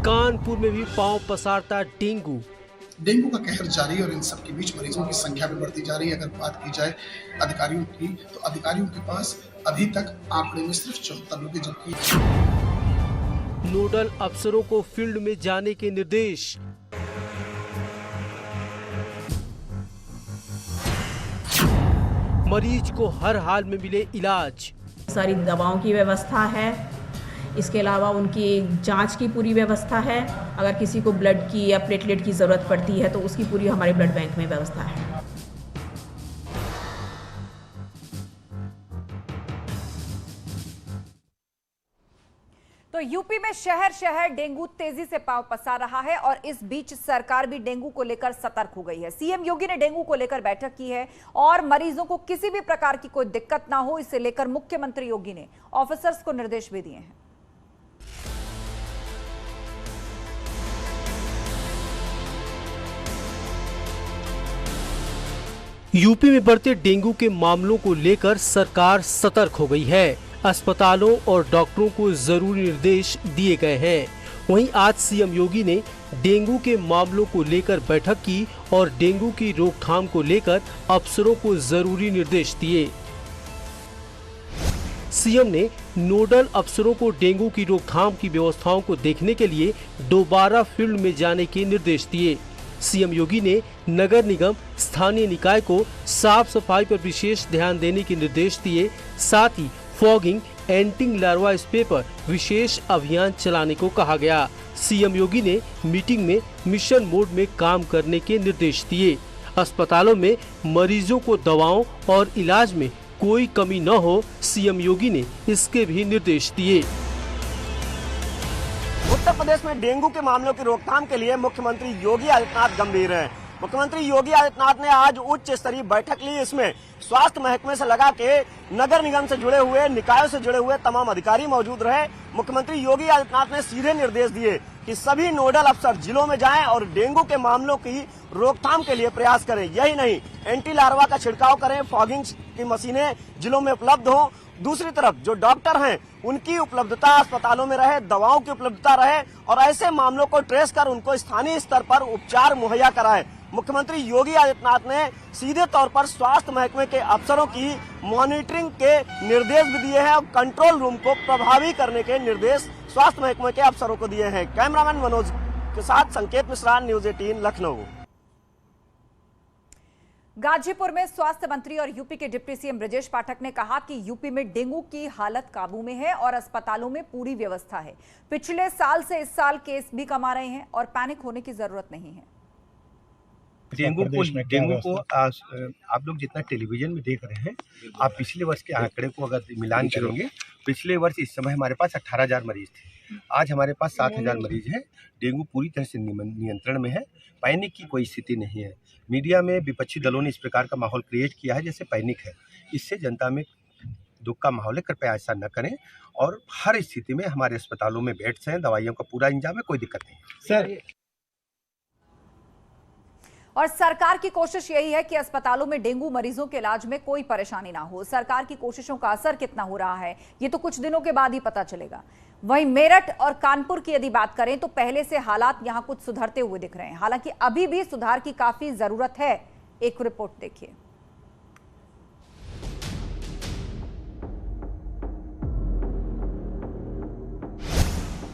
कानपुर में भी पांव पसारता डेंगू। डेंगू का कहर जारी है और इन सब के बीच मरीजों की संख्या भी बढ़ती जा रही है। अगर बात की जाए अधिकारियों की, तो अधिकारियों के पास अभी तक आंकड़े में सिर्फ 74 लोग हैं, जबकि नोडल अफसरों को फील्ड में जाने के निर्देश। मरीज को हर हाल में मिले इलाज। सारी दवाओं की व्यवस्था है, इसके अलावा उनकी जांच की पूरी व्यवस्था है। अगर किसी को ब्लड की या प्लेटलेट की ज़रूरत पड़ती है तो उसकी पूरी हमारे ब्लड बैंक में व्यवस्था है। तो यूपी में शहर शहर डेंगू तेजी से पांव पसार रहा है और इस बीच सरकार भी डेंगू को लेकर सतर्क हो गई है। सीएम योगी ने डेंगू को लेकर बैठक की है और मरीजों को किसी भी प्रकार की कोई दिक्कत ना हो, इसे लेकर मुख्यमंत्री योगी ने ऑफिसर्स को निर्देश भी दिए हैं। यूपी में बढ़ते डेंगू के मामलों को लेकर सरकार सतर्क हो गई है। अस्पतालों और डॉक्टरों को जरूरी निर्देश दिए गए हैं। वहीं आज सीएम योगी ने डेंगू के मामलों को लेकर बैठक की और डेंगू की रोकथाम को लेकर अफसरों को जरूरी निर्देश दिए। सीएम ने नोडल अफसरों को डेंगू की रोकथाम की व्यवस्थाओं को देखने के लिए दोबारा फील्ड में जाने के निर्देश दिए। सीएम योगी ने नगर निगम, स्थानीय निकाय को साफ सफाई पर विशेष ध्यान देने के निर्देश दिए। साथ ही फॉगिंग, एंटी लार्वा स्प्रे पर विशेष अभियान चलाने को कहा गया। सीएम योगी ने मीटिंग में मिशन मोड में काम करने के निर्देश दिए। अस्पतालों में मरीजों को दवाओं और इलाज में कोई कमी न हो, सीएम योगी ने इसके भी निर्देश दिए। उत्तर प्रदेश में डेंगू के मामलों की रोकथाम के लिए मुख्यमंत्री योगी आदित्यनाथ गंभीर हैं। मुख्यमंत्री योगी आदित्यनाथ ने आज उच्च स्तरीय बैठक ली। इसमें स्वास्थ्य महकमे से लगा के नगर निगम से जुड़े हुए, निकायों से जुड़े हुए तमाम अधिकारी मौजूद रहे। मुख्यमंत्री योगी आदित्यनाथ ने सीधे निर्देश दिए कि सभी नोडल अफसर जिलों में जाएं और डेंगू के मामलों की रोकथाम के लिए प्रयास करें। यही नहीं, एंटी लार्वा का छिड़काव करें, फॉगिंग की मशीनें जिलों में उपलब्ध हों। दूसरी तरफ जो डॉक्टर हैं उनकी उपलब्धता अस्पतालों में रहे, दवाओं की उपलब्धता रहे और ऐसे मामलों को ट्रेस कर उनको स्थानीय स्तर पर उपचार मुहैया कराए। मुख्यमंत्री योगी आदित्यनाथ ने सीधे तौर पर स्वास्थ्य महकमे के अफसरों की मॉनिटरिंग के निर्देश भी दिए हैं और कंट्रोल रूम को प्रभावी करने के निर्देश स्वास्थ्य महकमे के अफसरों को दिए हैं। कैमरामैन मनोज के साथ संकेत मिश्रा, न्यूज़ 18 लखनऊ। गाजीपुर में स्वास्थ्य मंत्री और यूपी के डिप्टी सीएम ब्रजेश पाठक ने कहा कि यूपी में डेंगू की हालत काबू में है और अस्पतालों में पूरी व्यवस्था है। पिछले साल से इस साल केस भी कम आ रहे हैं और पैनिक होने की जरूरत नहीं है। डेंगू को आप लोग जितना टेलीविजन में देख रहे हैं, आप पिछले वर्ष के आंकड़े को अगर मिलान करेंगे, पिछले वर्ष इस समय हमारे पास 18,000 मरीज थे, आज हमारे पास 7,000 मरीज हैं। डेंगू पूरी तरह से नियंत्रण में है, पैनिक की कोई स्थिति नहीं है। मीडिया में विपक्षी दलों ने इस प्रकार का माहौल क्रिएट किया है जैसे पैनिक है, इससे जनता में दुख का माहौल है। कृपया ऐसा न करें और हर स्थिति में हमारे अस्पतालों में बेड्स हैं, दवाइयों का पूरा इंतजाम है, कोई दिक्कत नहीं सर। और सरकार की कोशिश यही है कि अस्पतालों में डेंगू मरीजों के इलाज में कोई परेशानी ना हो। सरकार की कोशिशों का असर कितना हो रहा है ये तो कुछ दिनों के बाद ही पता चलेगा। वहीं मेरठ और कानपुर की यदि बात करें तो पहले से हालात यहां कुछ सुधरते हुए दिख रहे हैं, हालांकि अभी भी सुधार की काफी जरूरत है। एक रिपोर्ट देखिए।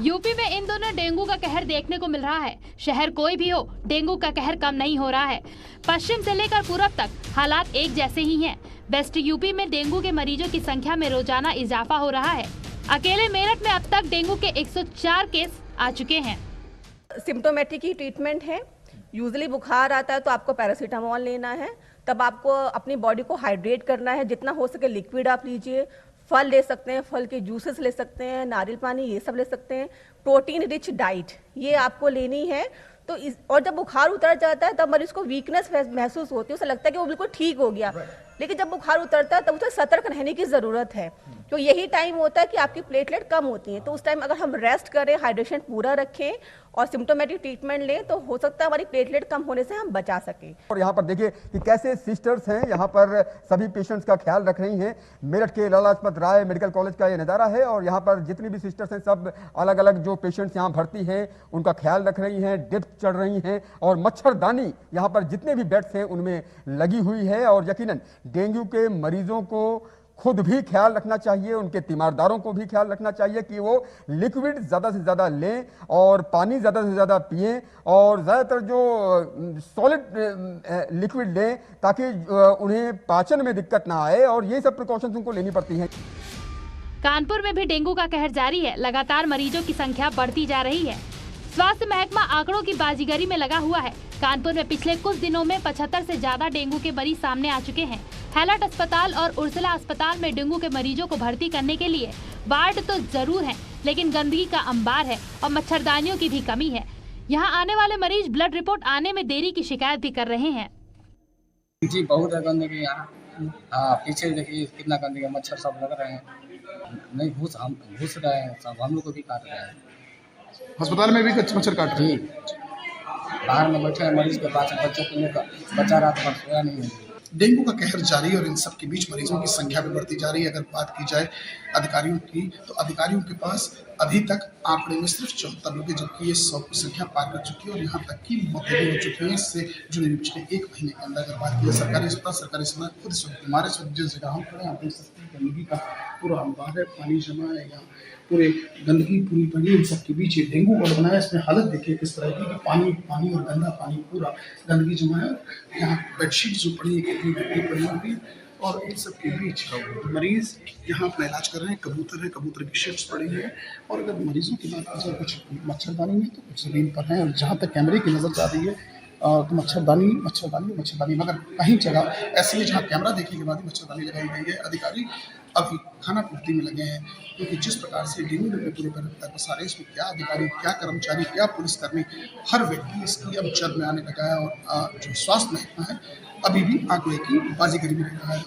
यूपी में इन दोनों डेंगू का कहर देखने को मिल रहा है। शहर कोई भी हो, डेंगू का कहर कम नहीं हो रहा है। पश्चिम से लेकर पूरब तक हालात एक जैसे ही हैं। वेस्ट यूपी में डेंगू के मरीजों की संख्या में रोजाना इजाफा हो रहा है। अकेले मेरठ में अब तक डेंगू के 104 केस आ चुके हैं। सिम्टोमेटिक ही ट्रीटमेंट है। यूजुअली बुखार आता है तो आपको पैरासीटामोल लेना है, तब आपको अपनी बॉडी को हाइड्रेट करना है, जितना हो सके लिक्विड आप लीजिए। फल ले सकते हैं, फल के जूसेस ले सकते हैं, नारियल पानी ये सब ले सकते हैं। प्रोटीन रिच डाइट ये आपको लेनी है। तो और जब बुखार उतर जाता है तब मरीज को वीकनेस महसूस होती है, उसे लगता है कि वो बिल्कुल ठीक हो गया। लेकिन जब बुखार उतरता है तब उसे सतर्क रहने की जरूरत है। क्योंकि यही टाइम होता है कि आपकी प्लेटलेट कम होती है। तो उस टाइम अगर हम रेस्ट करें, हाइड्रेशन पूरा रखें और सिम्टोमेटिक ट्रीटमेंट लें तो हो सकता है हमारी प्लेटलेट कम होने से हम बचा सकें। और यहाँ पर देखिए कि कैसे सिस्टर्स हैं, यहाँ पर सभी पेशेंट्स का ख्याल रख रही हैं। मेरठ के लाला लाजपत राय मेडिकल कॉलेज का ये नज़ारा है और यहाँ पर जितनी भी सिस्टर्स हैं सब अलग अलग जो पेशेंट्स यहाँ भर्ती हैं उनका ख्याल रख रही हैं, ड्रिप चढ़ रही हैं और मच्छरदानी यहाँ पर जितने भी बेड्स हैं उनमें लगी हुई है। और यकीनन डेंगू के मरीजों को खुद भी ख्याल रखना चाहिए, उनके तीमारदारों को भी ख्याल रखना चाहिए कि वो लिक्विड ज़्यादा से ज़्यादा लें और पानी ज़्यादा से ज़्यादा पिएं और ज़्यादातर जो सॉलिड लिक्विड लें ताकि उन्हें पाचन में दिक्कत ना आए और ये सब प्रिकॉशंस उनको लेनी पड़ती हैं। कानपुर में भी डेंगू का कहर जारी है। लगातार मरीजों की संख्या बढ़ती जा रही है। स्वास्थ्य महकमा आंकड़ों की बाजीगरी में लगा हुआ है। कानपुर में पिछले कुछ दिनों में 75 से ज्यादा डेंगू के मरीज सामने आ चुके हैं। हैलट अस्पताल और उर्सला अस्पताल में डेंगू के मरीजों को भर्ती करने के लिए वार्ड तो जरूर है, लेकिन गंदगी का अंबार है और मच्छरदानियों की भी कमी है। यहाँ आने वाले मरीज ब्लड रिपोर्ट आने में देरी की शिकायत भी कर रहे हैं। जी बहुत है गंदगी यहाँ। हाँ, पीछे देखिए कितना गंदगी, मच्छर सब लग रहे हैं, नहीं घुस रहे हैं, सब हम लोग को भी काट रहे हैं। अस्पताल में भी मच्छर काट रहे हैं। बाहर में बैठे हैं मरीज के पास, बच्चों को लेकर बच्चा रात भर सोया नहीं है। डेंगू का कहर जारी है और इन सब के बीच मरीजों की संख्या भी बढ़ती जा रही है। अगर बात की जाए अधिकारियों की तो अधिकारियों के पास अभी तक आंकड़े में सिर्फ 74 लोग हैं, जबकि ये 100 की संख्या पार कर चुकी है और यहाँ तक की मौतें भी हो चुकी हैं। इससे जुड़े पिछले 1 महीने के अंदर अगर बात की जाए सरकारी अस्पताल खुद हमारे जिस जगह हम खड़े हैं आप देख सकते हैं गंदगी का पूरा अंबार है, पानी जमा है, यहाँ पूरे गंदगी पूरी पड़ी। इन सब के बीच ये डेंगू वार्ड बनाया, इसमें हालत देखिए किस तरह की कि पानी और गंदा पानी पूरा गंदगी जमा है। यहाँ बेडशीट जो पड़ी है कितनी गंदी पड़ी होगी और इन सब के बीच मरीज यहाँ अपना इलाज कर रहे हैं। कबूतर की शिफ्ट्स पड़ी है और अगर मरीजों की बात की जाए कुछ मच्छरदानी में तो कुछ जमीन पर है और जहाँ तक कैमरे की नज़र जा रही है तो मच्छरदानी मगर कहीं जगह ऐसी है जहाँ कैमरा देखने के बाद ही मच्छरदानी लगाई गई है। अधिकारी अभी खाना पूर्ति में लगे हैं क्योंकि जिस प्रकार से डेंगू में पूरे पसा रहे इसमें क्या अधिकारी, क्या कर्मचारी, क्या पुलिसकर्मी, हर व्यक्ति इसकी अब जद में आने लगा है और जो स्वास्थ्य महकमा है अभी भी आंकड़े की बाजीगरी में रहा है।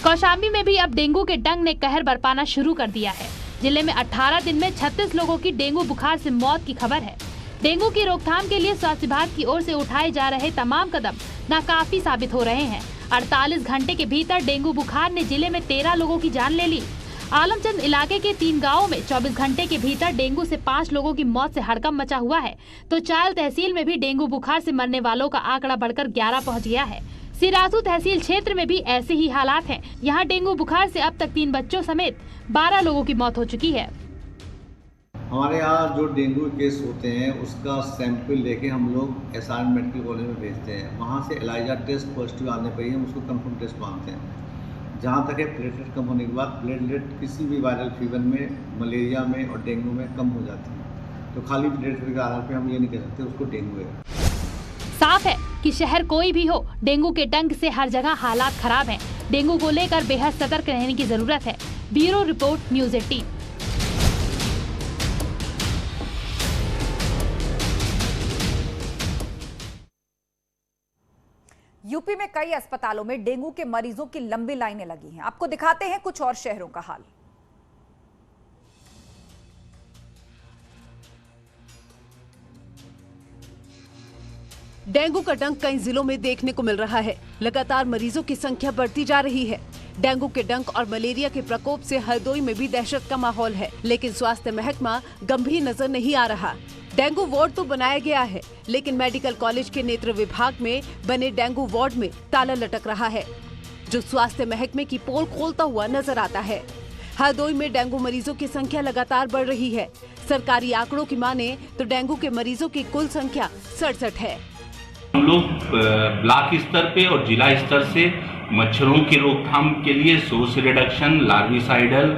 कौशाम्बी में भी अब डेंगू के डंक ने कहर बरपाना शुरू कर दिया है। जिले में 18 दिन में 36 लोगों की डेंगू बुखार से मौत की खबर है। डेंगू की रोकथाम के लिए स्वास्थ्य विभाग की ओर से उठाए जा रहे तमाम कदम नाकाफी साबित हो रहे हैं। 48 घंटे के भीतर डेंगू बुखार ने जिले में 13 लोगों की जान ले ली। आलमचंद इलाके के 3 गांवों में 24 घंटे के भीतर डेंगू से 5 लोगों की मौत से हड़कंप मचा हुआ है, तो चायल तहसील में भी डेंगू बुखार से मरने वालों का आंकड़ा बढ़कर 11 पहुंच गया है। सिरासू तहसील क्षेत्र में भी ऐसे ही हालात हैं। यहाँ डेंगू बुखार से अब तक 3 बच्चों समेत 12 लोगों की मौत हो चुकी है। हमारे यहाँ जो डेंगू केस होते हैं उसका सैंपल लेके हम लोग एसआर मेडिकल कॉलेज में भेजते हैं। वहाँ से एलाइजा टेस्ट पॉजिटिव आने पर ही हम उसको कंफर्म टेस्ट मानते हैं। जहाँ तक है प्लेटलेट कम होने के बाद प्लेटलेट किसी भी वायरल फीवर में, मलेरिया में और डेंगू में कम हो जाती है, तो खाली प्लेटलेट के आधार पर हम ये नहीं कह सकते उसको डेंगू है। साफ है कि शहर कोई भी हो, डेंगू के डंक से हर जगह हालात खराब हैं। डेंगू को लेकर बेहद सतर्क रहने की जरूरत है। Bureau report, news 18। यूपी में कई अस्पतालों में डेंगू के मरीजों की लंबी लाइनें लगी हैं। आपको दिखाते हैं कुछ और शहरों का हाल। डेंगू का डंक कई जिलों में देखने को मिल रहा है। लगातार मरीजों की संख्या बढ़ती जा रही है। डेंगू के डंक और मलेरिया के प्रकोप से हरदोई में भी दहशत का माहौल है, लेकिन स्वास्थ्य महकमा गंभीर नजर नहीं आ रहा। डेंगू वार्ड तो बनाया गया है, लेकिन मेडिकल कॉलेज के नेत्र विभाग में बने डेंगू वार्ड में ताला लटक रहा है, जो स्वास्थ्य महकमे की पोल खोलता हुआ नजर आता है। हरदोई में डेंगू मरीजों की संख्या लगातार बढ़ रही है। सरकारी आंकड़ों की माने तो डेंगू के मरीजों की कुल संख्या 67 है। हम लोग ब्लॉक स्तर पे और जिला स्तर से मच्छरों की रोकथाम के लिए सोर्स रिडक्शन, लार्विसाइडल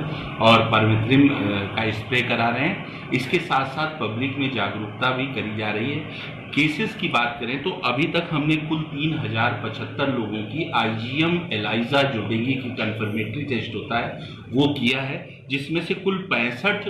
और परमेथ्रिन का स्प्रे करा रहे हैं। इसके साथ साथ पब्लिक में जागरूकता भी करी जा रही है। केसेस की बात करें तो अभी तक हमने कुल 3075 लोगों की IgM एलाइजा जो डेंगू की कंफर्मेटरी टेस्ट होता है वो किया है, जिसमें से कुल 65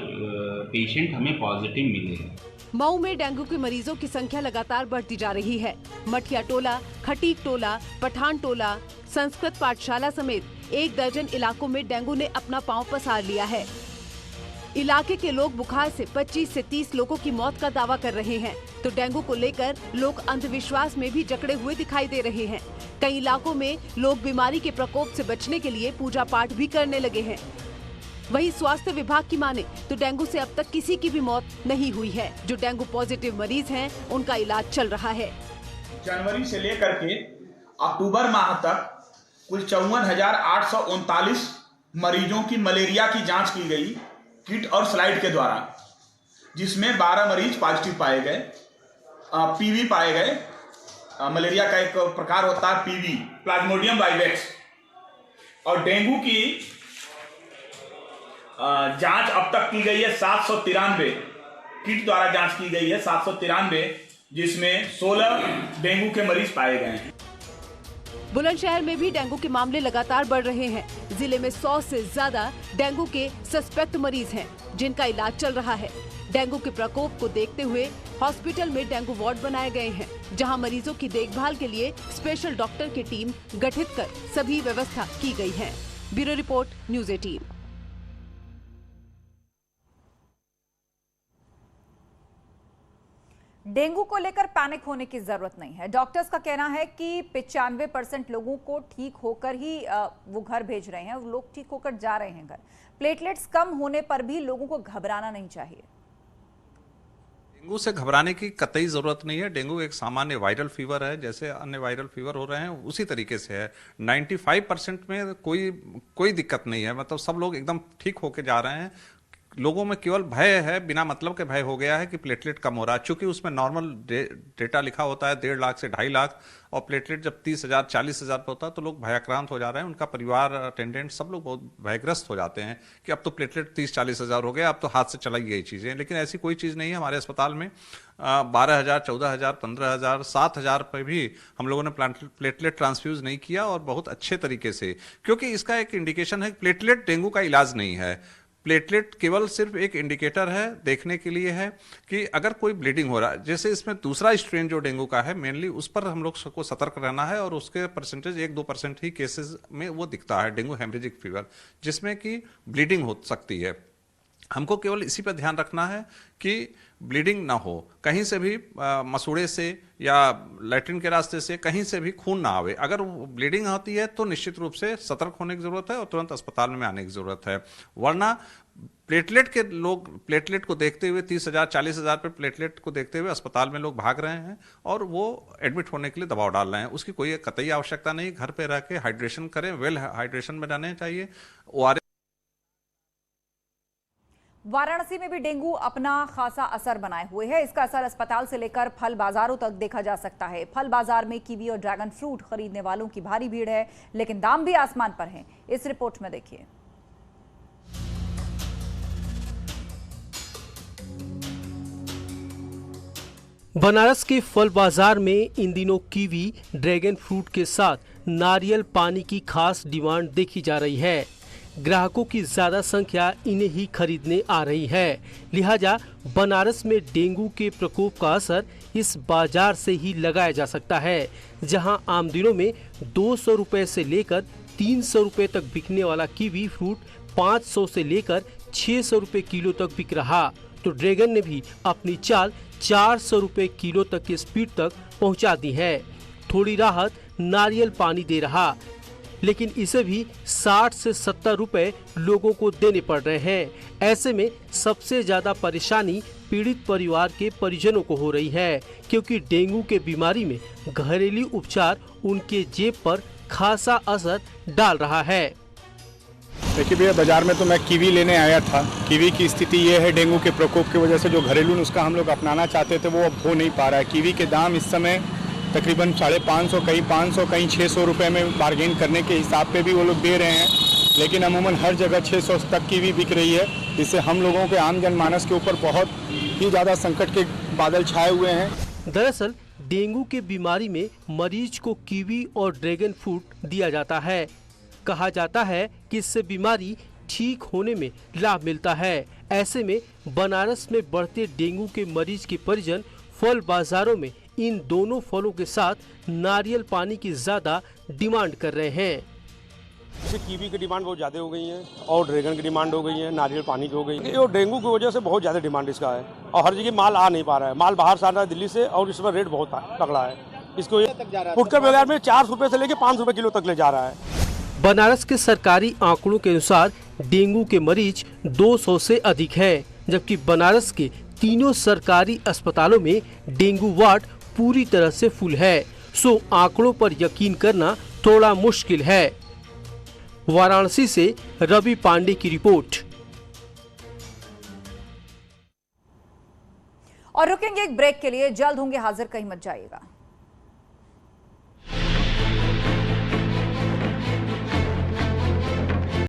पेशेंट हमें पॉजिटिव मिले हैं। मऊ में डेंगू के मरीजों की संख्या लगातार बढ़ती जा रही है। मठिया टोला, खटीक टोला, पठान टोला, संस्कृत पाठशाला समेत 1 दर्जन इलाकों में डेंगू ने अपना पांव पसार लिया है। इलाके के लोग बुखार से 25 से 30 लोगों की मौत का दावा कर रहे हैं, तो डेंगू को लेकर लोग अंधविश्वास में भी जकड़े हुए दिखाई दे रहे हैं। कई इलाकों में लोग बीमारी के प्रकोप से बचने के लिए पूजा पाठ भी करने लगे हैं। वहीं स्वास्थ्य विभाग की माने तो डेंगू से अब तक किसी की भी मौत नहीं हुई है। जो डेंगू पॉजिटिव मरीज हैं, उनका इलाज चल रहा है। जनवरी से लेकर के अक्टूबर माह तक कुल 54,839 मरीजों की मलेरिया की जांच की गई किट और स्लाइड के द्वारा, जिसमें 12 मरीज पॉजिटिव पाए गए, पीवी पाए गए। मलेरिया का एक प्रकार होता है पीवी, प्लाज्मोडियम वाइवेक्स। और डेंगू की जांच अब तक की गई है 793 किट द्वारा जांच की गई है 793, जिसमें 16 डेंगू के मरीज पाए गए हैं। बुलंदशहर में भी डेंगू के मामले लगातार बढ़ रहे हैं। जिले में 100 से ज्यादा डेंगू के सस्पेक्ट मरीज हैं, जिनका इलाज चल रहा है। डेंगू के प्रकोप को देखते हुए हॉस्पिटल में डेंगू वार्ड बनाए गए हैं, जहां मरीजों की देखभाल के लिए स्पेशल डॉक्टर की टीम गठित कर सभी व्यवस्था की गई है। Bureau report, news 18। डेंगू को लेकर पैनिक होने की जरूरत नहीं है। डॉक्टर्स का कहना है कि 95% लोगों को ठीक होकर ही वो घर भेज रहे हैं, लोग ठीक होकर जा रहे हैं घर। प्लेटलेट्स कम होने पर भी लोगों को घबराना नहीं चाहिए। डेंगू से घबराने की कतई जरूरत नहीं है। डेंगू एक सामान्य वायरल फीवर है, जैसे अन्य वायरल फीवर हो रहे हैं उसी तरीके से है। 95% में कोई दिक्कत नहीं है, मतलब सब लोग एकदम ठीक होके जा रहे हैं। लोगों में केवल भय है, बिना मतलब के भय हो गया है कि प्लेटलेट कम हो रहा है। चूंकि उसमें नॉर्मल डेटा लिखा होता है 1.5 लाख से 2.5 लाख, और प्लेटलेट जब 30,000 40,000 पर होता है तो लोग भयाक्रांत हो जा रहे हैं। उनका परिवार, अटेंडेंट, सब लोग बहुत भयग्रस्त हो जाते हैं कि अब तो प्लेटलेट 30-40 हज़ार हो गया, अब तो हाथ से चला गई चीज़ें। लेकिन ऐसी कोई चीज़ नहीं है। हमारे अस्पताल में 12,000, 14,000, 15,000, 7,000 पर भी हम लोगों ने प्लेटलेट ट्रांसफ्यूज नहीं किया, और बहुत अच्छे तरीके से। क्योंकि इसका एक इंडिकेशन है, प्लेटलेट डेंगू का इलाज नहीं है। प्लेटलेट केवल सिर्फ एक इंडिकेटर है, देखने के लिए है कि अगर कोई ब्लीडिंग हो रहा है। जैसे इसमें दूसरा स्ट्रेन जो डेंगू का है, मेनली उस पर हम लोग को सतर्क रहना है, और उसके परसेंटेज 1-2% ही केसेस में वो दिखता है, डेंगू हेमरेजिक फीवर, जिसमें कि ब्लीडिंग हो सकती है। हमको केवल इसी पर ध्यान रखना है कि ब्लीडिंग ना हो, कहीं से भी मसूड़े से या लैट्रिन के रास्ते से कहीं से भी खून ना आवे। अगर ब्लीडिंग होती है तो निश्चित रूप से सतर्क होने की जरूरत है और तुरंत अस्पताल में आने की जरूरत है। वरना प्लेटलेट के लोग प्लेटलेट को देखते हुए 30,000 40,000 पे प्लेटलेट को देखते हुए अस्पताल में लोग भाग रहे हैं और वो एडमिट होने के लिए दबाव डाल रहे हैं। उसकी कोई कतई आवश्यकता नहीं। घर पे रह के हाइड्रेशन करें, वेल हाइड्रेशन में रहने चाहिए। ORS। वाराणसी में भी डेंगू अपना खासा असर बनाए हुए है। इसका असर अस्पताल से लेकर फल बाजारों तक देखा जा सकता है। फल बाजार में कीवी और ड्रैगन फ्रूट खरीदने वालों की भारी भीड़ है, लेकिन दाम भी आसमान पर हैं। इस रिपोर्ट में देखिए। बनारस के फल बाजार में इन दिनों कीवी, ड्रैगन फ्रूट के साथ नारियल पानी की खास डिमांड देखी जा रही है। ग्राहकों की ज्यादा संख्या इन्हें ही खरीदने आ रही है। लिहाजा बनारस में डेंगू के प्रकोप का असर इस बाजार से ही लगाया जा सकता है, जहां आम दिनों में 200 रुपए से लेकर 300 रुपए तक बिकने वाला कीवी फ्रूट 500 से लेकर 600 रुपए किलो तक बिक रहा, तो ड्रैगन ने भी अपनी चाल 400 रुपए किलो तक की स्पीड तक पहुंचा दी है। थोड़ी राहत नारियल पानी दे रहा, लेकिन इसे भी 60 से 70 रुपए लोगों को देने पड़ रहे हैं। ऐसे में सबसे ज्यादा परेशानी पीड़ित परिवार के परिजनों को हो रही है, क्योंकि डेंगू के बीमारी में घरेलू उपचार उनके जेब पर खासा असर डाल रहा है। देखिए भैया, बाजार में तो मैं कीवी लेने आया था। कीवी की स्थिति ये है, डेंगू के प्रकोप की वजह से जो घरेलू नुस्खा हम लोग अपनाना चाहते थे वो अब हो नहीं पा रहा है। कीवी के दाम इस समय तकरीबन 550, कहीं 500, कहीं 600 रुपए में बार्गेन करने के हिसाब पे भी वो लोग दे रहे हैं, लेकिन अमूमन हर जगह 600 तक की भी बिक रही है। जिससे हम लोगों के आम जनमानस के ऊपर बहुत ही ज़्यादा संकट के बादल छाए हुए हैं। दरअसल डेंगू के बीमारी में मरीज को कीवी और ड्रैगन फ्रूट दिया जाता है। कहा जाता है कि इससे बीमारी ठीक होने में लाभ मिलता है। ऐसे में बनारस में बढ़ते डेंगू के मरीज के परिजन फल बाजारों में इन दोनों फलों के साथ नारियल पानी की ज्यादा डिमांड कर रहे हैं। कीवी की डिमांड बहुत ज़्यादा हो गई है और ड्रैगन की डिमांड हो गई है, नारियल पानी की हो गई है और डेंगू की वजह से बहुत ज़्यादा डिमांड इसका है और हर जगह माल आ नहीं पा रहा है। माल बाहर से आ रहा है दिल्ली से और इसमें रेट बहुत तगड़ा है। इसको फुटकर बाजार में 400 रुपये से लेकर 500 रुपये किलो तक ले जा रहा है। बनारस के सरकारी आंकड़ों के अनुसार डेंगू के मरीज 200 से अधिक हैं, जबकि बनारस के तीनों सरकारी अस्पतालों में डेंगू वार्ड पूरी तरह से फुल है। सो आंकड़ों पर यकीन करना थोड़ा मुश्किल है। वाराणसी से रवि पांडे की रिपोर्ट। और रुकेंगे एक ब्रेक के लिए, जल्द होंगे हाजिर, कहीं मत जाइएगा।